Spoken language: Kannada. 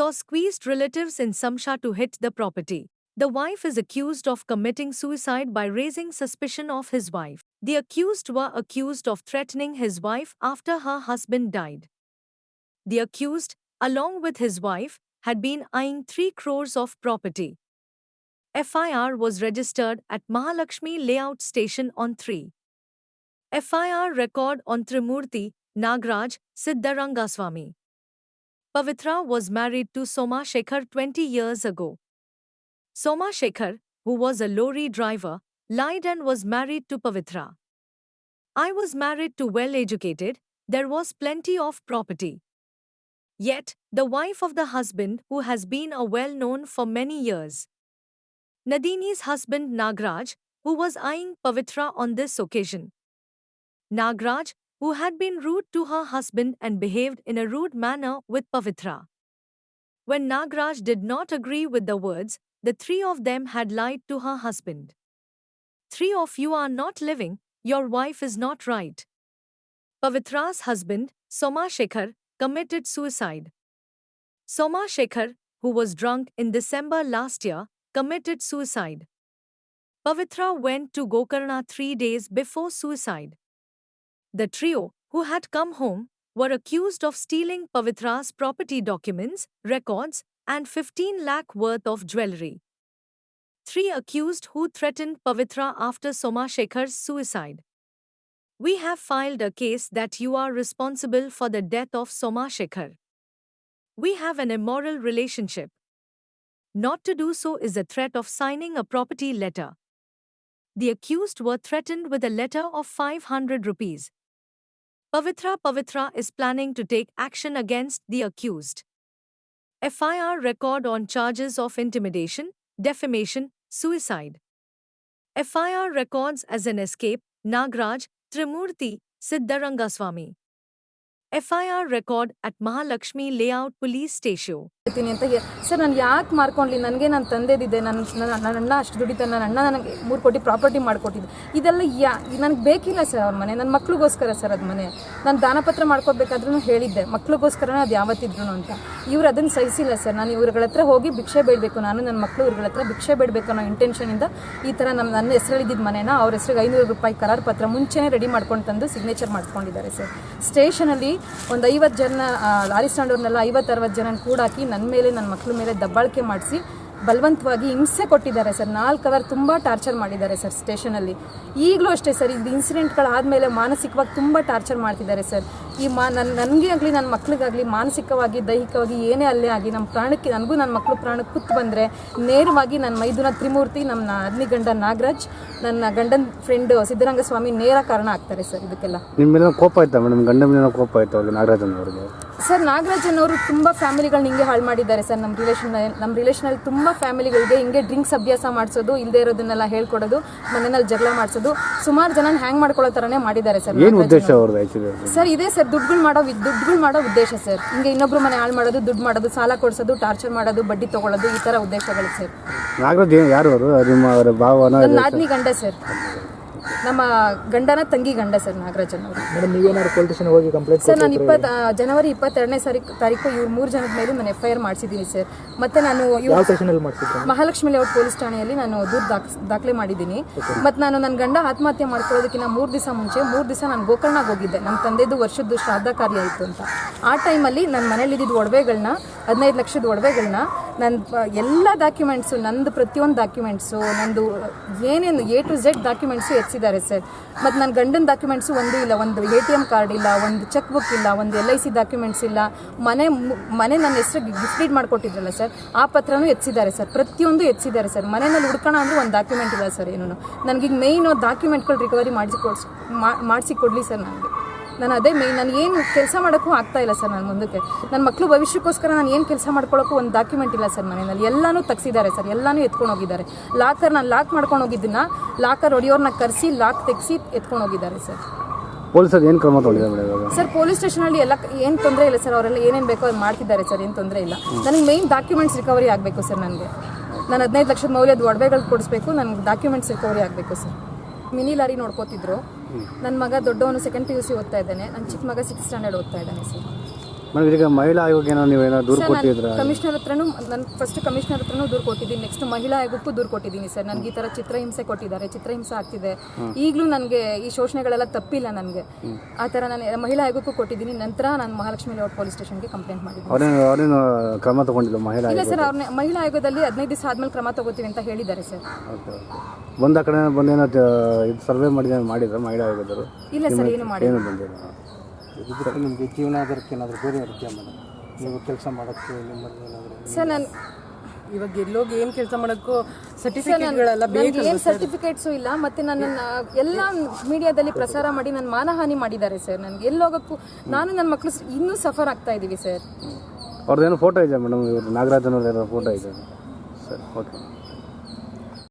saw squeezed relatives in Samsha to hit the property. The wife is accused of committing suicide by raising suspicion of his wife. The accused were accused of threatening his wife after her husband died. The accused, along with his wife, had been eyeing 3 crores of property. FIR was registered at Mahalakshmi Layout Station on 3. FIR record on Trimurti, Nagraj, Siddharangaswamy. Pavitra was married to Soma Shekhar 20 years ago. Soma Shekhar, who was a lorry driver, lied and was married to Pavitra. I was married to well-educated, there was plenty of property. Yet, the wife of the husband who has been a well-known for many years. Nadini's husband Nagraj, who was eyeing Pavitra on this occasion. Nagraj, who had been rude to her husband and behaved in a rude manner with Pavitra. When Nagraj did not agree with the words, the 3 of them had lied to her husband. 3 of you are not living, your wife is not right. Pavitra's husband, Soma Shekhar, committed suicide. Soma Shekhar, who was drunk in December last year, committed suicide. Pavitra went to Gokarna 3 days before suicide. The trio, who had come home, were accused of stealing Pavitra's property documents, records, and 15 lakh worth of jewelry. 3 accused who threatened Pavitra after Soma Shekhar's suicide. We have filed a case that you are responsible for the death of Soma Shekhar. We have an immoral relationship. Not to do so is a threat of signing a property letter. The accused were threatened with a letter of 500 rupees. Pavitra is planning to take action against the accused. FIR record on charges of intimidation, defamation, suicide. FIR records as an escape, Nagraj, Trimurti, Siddharangaswamy. FIR record at Mahalakshmi Layout Police Station. Sir ನಾನು ಯಾಕೆ ಮಾರ್ಕೊಂಡ್ಲಿ ನನಗೆ ನನ್ನ ತಂದೆದಿದೆ ನನ್ನ ಅಣ್ಣ ಅಷ್ಟು ದುಡಿತಾನೆ ನನ್ನ ಅಣ್ಣ ನನಗೆ 3 ಕೋಟಿ ಪ್ರಾಪರ್ಟಿ ಮಾಡಿಕೊಟ್ಟಿದ್ದು ಇದೆಲ್ಲ ನನಗೆ ಬೇಕಿಲ್ಲ ಸರ್ ಅವ್ರ ಮನೆ ನನ್ನ ಮಕ್ಳಿಗೋಸ್ಕರ ಸರ್ ಅದು ಮನೆ ನಾನು ದಾನಪತ್ರ ಮಾಡ್ಕೋಬೇಕಾದ್ರೂ ಹೇಳಿದ್ದೆ ಮಕ್ಳಿಗೋಸ್ಕರನೇ ಅದು ಯಾವತ್ತಿದ್ರು ಅಂತ ಇವ್ರು ಅದನ್ನು ಸಹಿಸಿಲ್ಲ ಸರ್ ನಾನು ಇವ್ರಗಳ ಹತ್ರ ಹೋಗಿ ಭಿಕ್ಷೆ ಬೇಡಬೇಕು ನಾನು ನನ್ನ ಮಕ್ಕಳು ಇವ್ರಗಳ ಹತ್ರ ಭಿಕ್ಷೆ ಬೇಡಬೇಕು ಅನ್ನೋ ಇಂಟೆನ್ಷನಿಂದ ಈ ಥರ ನನ್ನ ಹೆಸರಲ್ಲಿದ್ದ ಮನೇನ ಅವ್ರ ಹೆಸರಿಗೆ 500 ರೂಪಾಯಿ ಕರಾರು ಪತ್ರ ಮುಂಚೆನೇ ರೆಡಿ ಮಾಡ್ಕೊಂಡು ತಂದು ಸಿಗ್ನೇಚರ್ ಮಾಡ್ಕೊಂಡಿದ್ದಾರೆ ಸರ್ ಸ್ಟೇಷನಲ್ಲಿ ಒಂದು 50 ಜನ ಲಾರಿ ಸ್ಟ್ಯಾಂಡ್ ಅವ್ರನ್ನೆಲ್ಲ 50-60 ಜನ ಕೂಡಾಕಿ ನನ್ನ ಮೇಲೆ ನನ್ನ ಮಕ್ಕಳ ಮೇಲೆ ದಬ್ಬಾಳಿಕೆ ಮಾಡಿಸಿ ಬಲವಂತವಾಗಿ ಹಿಂಸೆ ಕೊಟ್ಟಿದ್ದಾರೆ ಸರ್ 4 ಅವರ್ ತುಂಬ ಟಾರ್ಚರ್ ಮಾಡಿದ್ದಾರೆ ಸರ್ ಸ್ಟೇಷನಲ್ಲಿ ಈಗಲೂ ಅಷ್ಟೇ ಸರ್ ಇದು ಇನ್ಸಿಡೆಂಟ್ಗಳಾದಮೇಲೆ ಮಾನಸಿಕವಾಗಿ ತುಂಬ ಟಾರ್ಚರ್ ಮಾಡ್ತಿದ್ದಾರೆ ಸರ್ ಈ ನನಗೆ ಆಗಲಿ ನನ್ನ ಮಕ್ಳಿಗಾಗಲಿ ಮಾನಸಿಕವಾಗಿ ದೈಹಿಕವಾಗಿ ಏನೇ ಅಲ್ಲೇ ಆಗಿ ನಮ್ಮ ಪ್ರಾಣಕ್ಕೆ ನನಗೂ ನನ್ನ ಮಕ್ಕಳು ಪ್ರಾಣಕ್ಕೆ ಕುತ್ತು ಬಂದರೆ ನೇರವಾಗಿ ನನ್ನ ಮೈದುನ ತ್ರಿಮೂರ್ತಿ ನಮ್ಮ ಅಗ್ನಿ ಗಂಡ ನಾಗರಾಜ್ ನನ್ನ ಗಂಡನ ಫ್ರೆಂಡ್ ಸಿದ್ದರಂಗಸ್ವಾಮಿ ನೇರ ಕಾರಣ ಆಗ್ತಾರೆ ಸರ್ ಇದಕ್ಕೆಲ್ಲ ನಿಮ್ಮ ಮೇಲೆ ಕೋಪ ಆಯ್ತಾ ಮೇಡಮ್ ಗಂಡ ಮೇಲೆ ಕೋಪ ಆಯ್ತಾ ನಾಗರಾಜನ್ ಅವರಿಗೆ ಸರ್ ನಾಗರಾಜನ್ ಅವರು ತುಂಬ ಫ್ಯಾಮಿಲಿಗಳನ್ನ ಹಿಂಗೆ ಹಾಳು ಮಾಡಿದ್ದಾರೆ ಸರ್ ನಮ್ಮ ರಿಲೇಷನಲ್ಲಿ ತುಂಬ ಫ್ಯಾಮಿಲಿಗಳಿಗೆ ಹಿಂಗೆ ಡ್ರಿಂಕ್ಸ್ ಅಭ್ಯಾಸ ಮಾಡಿಸೋದು ಇಲ್ಲದೆ ಇರೋದನ್ನೆಲ್ಲ ಹೇಳ್ಕೊಡೋದು ಮನೆಯಲ್ಲಿ ಜಗಳ ಮಾಡಿಸೋದು ಸುಮಾರು ಜನ ಹ್ಯಾಂಗ್ ಮಾಡ್ಕೊಳ್ಳೋ ಥರನೇ ಮಾಡಿದ್ದಾರೆ ಸರ್ ಸರ್ ಇದೇ ಸರ್ ದುಡ್ಡುಗಳು ಮಾಡೋ ಉದ್ದೇಶ ಸರ್ ಹಿಂಗೆ ಇನ್ನೊಬ್ರು ಮನೆ ಹಾಳು ಮಾಡೋದು ದುಡ್ಡು ಮಾಡೋದು ಸಾಲ ಕೊಡಿಸೋದು ಟಾರ್ಚರ್ ಮಾಡೋದು ಬಡ್ಡಿ ತೊಗೊಳ್ಳೋದು ಈ ಥರ ಉದ್ದೇಶಗಳು ಸರ್ ನನ್ನ ನಾದಿನಿ ಗಂಡ ಸರ್ ನಮ್ಮ ಗಂಡನ ತಂಗಿ ಗಂಡ ಸರ್ ನಾಗರಾಜನ್ ಅವರು ಸರ್ ನಾನು ಜನವರಿ 22ನೇ ತಾರೀಕು ಇವ್ರು 3 ಜನದ ಮೇಲೂ ನಾನು FIR ಮಾಡಿಸಿದ್ದೀನಿ ಸರ್ ಮತ್ತೆ ನಾನು ಮಹಾಲಕ್ಷ್ಮಿ ಲೇಔಟ್ ಪೊಲೀಸ್ ಠಾಣೆಯಲ್ಲಿ ನಾನು ದೂರು ದಾಖಲೆ ಮಾಡಿದ್ದೀನಿ ಮತ್ತು ನಾನು ನನ್ನ ಗಂಡ ಆತ್ಮಹತ್ಯೆ ಮಾಡ್ಕೊಳ್ಳೋದಕ್ಕಿಂತ 3 ದಿವಸ ಮುಂಚೆ 3 ದಿವಸ ನಾನು ಗೋಕರ್ಣಕ್ಕೆ ಹೋಗಿದ್ದೆ ನಮ್ಮ ತಂದೆದು ವರ್ಷದ್ದು ಶ್ರಾದ್ದ ಕಾರ್ಯ ಆಯಿತು ಅಂತ ಆ ಟೈಮಲ್ಲಿ ನನ್ನ ಮನೇಲಿದ್ದಿದ್ದು ಒಡವೆಗಳನ್ನ 15 ಲಕ್ಷದ ಒಡವೆಗಳನ್ನ ನನ್ನ ಎಲ್ಲ ಡಾಕ್ಯುಮೆಂಟ್ಸು ನಂದು ಪ್ರತಿಯೊಂದು ಡಾಕ್ಯುಮೆಂಟ್ಸು ನಂದು ಏನೇನು A to Z ಡಾಕ್ಯುಮೆಂಟ್ಸು ಎತ್ತಿದ್ದಾರೆ ಸರ್ ಮತ್ತು ನನ್ನ ಗಂಡನ ಡಾಕ್ಯುಮೆಂಟ್ಸು ಒಂದೂ ಇಲ್ಲ ಒಂದು ATM ಕಾರ್ಡ್ ಇಲ್ಲ ಒಂದು ಚೆಕ್ ಬುಕ್ ಇಲ್ಲ ಒಂದು LIC ಡಾಕ್ಯುಮೆಂಟ್ಸ್ ಇಲ್ಲ ಮನೆ ನನ್ನ ಹೆಸರಿಗೆ ಗಿಫ್ಟ್ ಡೀಡ್ ಮಾಡಿಕೊಟ್ಟಿದ್ರಲ್ಲ ಸರ್ ಆ ಪತ್ರನೂ ಎತ್ತಿದ್ದಾರೆ ಸರ್ ಪ್ರತಿಯೊಂದು ಎತ್ತಿದ್ದಾರೆ ಸರ್ ಮನೆಯಲ್ಲಿ ಹುಡ್ಕೋಣ ಅಂದರೆ ಒಂದು ಡಾಕ್ಯುಮೆಂಟ್ ಇಲ್ಲ ಸರ್ ಏನೂ ನನಗೀಗ ಮೇಯ್ನು ಡಾಕ್ಯುಮೆಂಟ್ಗಳು ರಿಕವರಿ ಮಾಡಿಸಿ ಕೊಡಲಿ ಸರ್ ನನಗೆ ನಾನು ಅದೇ ಮೇಯ್ನ್ ನಾನು ಏನು ಕೆಲಸ ಮಾಡೋಕ್ಕೂ ಆಗ್ತಾ ಇಲ್ಲ ಸರ್ ನಾನು ಮುಂದಕ್ಕೆ ನನ್ನ ಮಕ್ಕಳು ಭವಿಷ್ಯಕ್ಕೋಸ್ಕರ ನಾನು ಏನು ಕೆಲಸ ಮಾಡ್ಕೊಳ್ಳೋಕ್ಕೂ ಒಂದು ಡಾಕ್ಯುಮೆಂಟ್ ಇಲ್ಲ ಸರ್ ಮನೆಯಲ್ಲಿ ಎಲ್ಲನೂ ತೆಗ್ಸಿದ್ದಾರೆ ಸರ್ ಎಲ್ಲನೂ ಎತ್ಕೊಂಡು ಹೋಗಿದ್ದಾರೆ ನಾನು ಲಾಕ್ ಮಾಡ್ಕೊಂಡು ಹೋಗಿದ್ದನ್ನ ಲಾಕರ್ ಹೊಡೆಯೋರ್ನ ಕರೆಸಿ ಲಾಕ್ ತೆಗೆಸಿ ಎತ್ಕೊಂಡು ಹೋಗಿದ್ದಾರೆ ಸರ್ ಪೊಲೀಸರು ಏನು ಕ್ರಮ ತಗೊಂಡಿದ್ದಾರೆ ಸರ್ ಪೊಲೀಸ್ ಸ್ಟೇಷನಲ್ಲಿ ಎಲ್ಲ ಏನು ತೊಂದರೆ ಇಲ್ಲ ಸರ್ ಅವರೆಲ್ಲ ಏನೇನು ಬೇಕೋ ಅದು ಮಾಡ್ತಿದ್ದಾರೆ ಸರ್ ಏನು ತೊಂದರೆ ಇಲ್ಲ ನನಗೆ ಮೇಯ್ನ್ ಡಾಕ್ಯುಮೆಂಟ್ಸ್ ರಿಕವರಿ ಆಗಬೇಕು ಸರ್ ನನಗೆ ನಾನು 15 ಲಕ್ಷದ ಮೌಲ್ಯದ ಒಡವೆಗಳು ಕೊಡಿಸ್ಬೇಕು ನನಗೆ ಡಾಕ್ಯುಮೆಂಟ್ಸ್ ರಿಕವರಿ ಆಗಬೇಕು ಸರ್ ಮಿನಿ ಲಾರಿ ನೋಡ್ಕೋತಿದ್ರು ನನ್ನ ಮಗ ದೊಡ್ಡವನು 2nd PUC ಓದ್ತಾ ಇದ್ದಾನೆ ನನ್ನ ಚಿಕ್ಕ ಮಗ 6th ಸ್ಟ್ಯಾಂಡರ್ಡ್ ಓದ್ತಾ ಇದ್ದಾನೆ ಸರ್ ಮೇಡಮ್ ಈಗ ಮಹಿಳಾ ಆಯೋಗಕ್ಕೆ ನೀವೇನೋ ದೂರು ಕೊಟ್ಟಿದ್ರ? ಕಮಿಷನರ್ ಹತ್ರನೂ ನಾನು ಫಸ್ಟ್ ಕಮಿಷನರ್ ಹತ್ರನೂ ದೂರು ಕೊಟ್ಟಿದ್ದೀನಿ, ನೆಕ್ಸ್ಟ್ ಮಹಿಳಾ ಆಯೋಗಕ್ಕೂ ದೂರು ಕೊಟ್ಟಿದ್ದೀನಿ ಸರ್. ನನಗೆ ಈ ಥರ ಚಿತ್ರಹಿಂಸೆ ಕೊಟ್ಟಿದ್ದಾರೆ, ಚಿತ್ರಹಿಂಸೆ ಆಗ್ತಿದೆ, ಈಗಲೂ ನನಗೆ ಈ ಶೋಷಣೆಗಳೆಲ್ಲ ತಪ್ಪಿಲ್ಲ ನನಗೆ, ಆ ಥರ ನಾನು ಮಹಿಳಾ ಆಯೋಗಕ್ಕೂ ಕೊಟ್ಟಿದ್ದೀನಿ. ನಂತರ ನಾನು ಮಹಾಲಕ್ಷ್ಮಿ ಲೇಔಟ್ ಪೊಲೀಸ್ ಸ್ಟೇಷನ್ಗೆ ಕಂಪ್ಲೇಂಟ್ ಮಾಡಿದ್ದೀನಿ. ಅವ್ರೇನು ಕ್ರಮ ತಗೊಂಡಿಲ್ಲ ಮಹಿಳಾ ಇಲ್ಲ ಸರ್, ಅವ್ರನ್ನ ಮಹಿಳಾ ಆಯೋಗದಲ್ಲಿ 15 ದಿವಸ ಆದ್ಮೇಲೆ ಕ್ರಮ ತಗೋತೀವಿ ಅಂತ ಹೇಳಿದ್ದಾರೆ ಸರ್. ಬಂದ ಕಡೆ ಬಂದೇನೋ ಇದು ಸರ್ವೆ ಮಾಡಿದ್ರೆ ಮಹಿಳಾ ಆಯೋಗದವರು? ಇಲ್ಲ ಸರ್, ಏನು ಮಾಡಿ ಬಂದಿಲ್ಲ. ನಿಮಗೆ ಜೀವನಾಧಾರಕ್ಕೆ ಏನಾದರೂ ಬೇರೆ ಇರುತ್ತೆ ಮೇಡಮ್, ನೀವು ಕೆಲಸ ಮಾಡೋಕ್ಕೆ ನಿಮ್ಮಲ್ಲಿ ಏನಾದರೂ? ಸರ್ ನಾನು ಇವಾಗ ಎಲ್ಲೋಗಿ ಏನು ಕೆಲಸ ಮಾಡೋಕ್ಕೂ ಸರ್ಟಿಫಿಕೇಟ್ಗಳೆಲ್ಲ ಬೇಕು. ಏನು ಸರ್ಟಿಫಿಕೇಟ್ಸು ಇಲ್ಲ, ಮತ್ತು ನನ್ನನ್ನು ಎಲ್ಲ ಮೀಡಿಯಾದಲ್ಲಿ ಪ್ರಸಾರ ಮಾಡಿ ನನ್ನ ಮಾನಹಾನಿ ಮಾಡಿದ್ದಾರೆ ಸರ್. ನನಗೆ ಎಲ್ಲೋಗಕ್ಕೂ ನಾನು ನನ್ನ ಮಕ್ಕಳು ಇನ್ನೂ ಸಫರ್ ಆಗ್ತಾ ಇದ್ದೀವಿ ಸರ್. ಅವ್ರದ್ದೇನೋ ಫೋಟೋ ಇದೆ ಮೇಡಮ್, ಇವರು ನಾಗರಾಜನವ್ರದ್ದು ಫೋಟೋ ಇದೆ ಸರ್. ಓಕೆ.